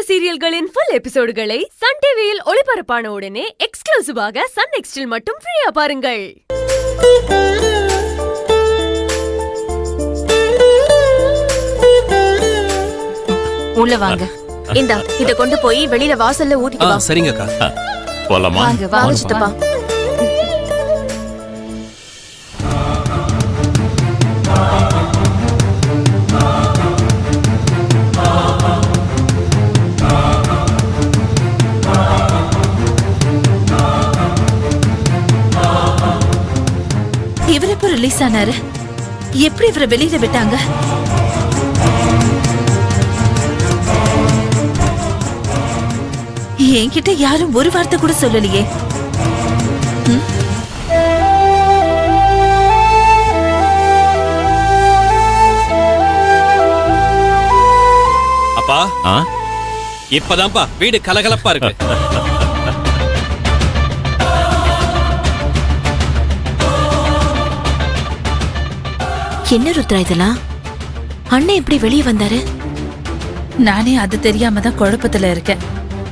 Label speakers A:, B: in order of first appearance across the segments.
A: சீரியல்களின் full எபிசோடுகளை Sun டிவியில் ஒளிபரப்பான உடனே எக்ஸ்க்ளூசிவாக சன் நெக்ஸ்டில் மட்டும் ஃப்ரீயா பாருங்கள்.
B: உள்ள வாங்க. இந்தா இத கொண்டு போய் வெளியில வாசல்ல ஊத்திட்டு வா.
C: சரிங்க அக்கா.
D: போலாமா?
B: வாங்க சித்தப்பா.
E: இவர் எப்ப ரிலீஸ் ஆனாரு? எப்படி இவரை வெளியில விட்டாங்க? என்கிட்ட யாரும் ஒரு வார்த்தை கூட சொல்லலையே.
C: அப்பா இப்பதான்ப்பா வீடு கலகலப்பா இருக்கு.
B: என்ன ருத்ரா இதெல்லாம்? அண்ணன் எப்படி வெளியே வந்தாரு?
E: நானே அது தெரியாம தான் குழப்பத்துல இருக்கேன்.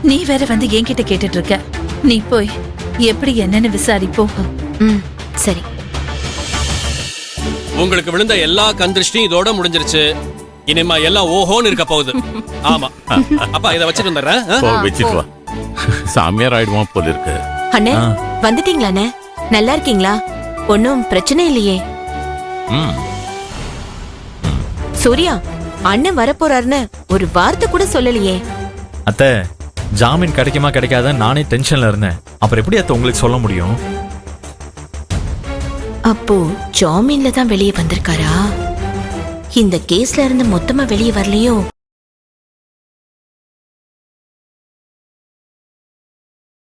E: நீ வேற வந்து என்கிட்ட கேட்டுட்டு இருக்க. நீ போய் எப்படி என்னன்னு விசாரிப்போம்.
B: சரி.
C: உங்களுக்கு விழுந்த எல்லா கந்திருஷ்டியும் இதோட முடிஞ்சிருச்சு. இனிமா எல்லாம் ஓஹோன்னு இருக்க போகுது. ஆமா அப்பா இத வச்சிட்டு வந்துடுறேன்.
D: வச்சிட்டு வா. சாமியார் ஆயிடுவான் போல இருக்கு.
B: அண்ணே வந்துட்டீங்களா? அண்ணே நல்லா இருக்கீங்களா? ஒன்னும் பிரச்சனை இல்லையே? சூர்யா அண்ணன் வரப்போறாருன்னு ஒரு வார்த்தை கூட சொல்லலையே.
F: அத்தை ஜாமீன் கிடைக்குமா கிடைக்காத நானே டென்ஷன்ல இருந்தேன். அப்புறம் எப்படி அத்தை உங்களுக்கு சொல்ல முடியும்?
B: அப்போ ஜாமீன்ல தான் வெளியே வந்திருக்காரா? இந்த கேஸ்ல இருந்து மொத்தமா வெளியே வரலையோ?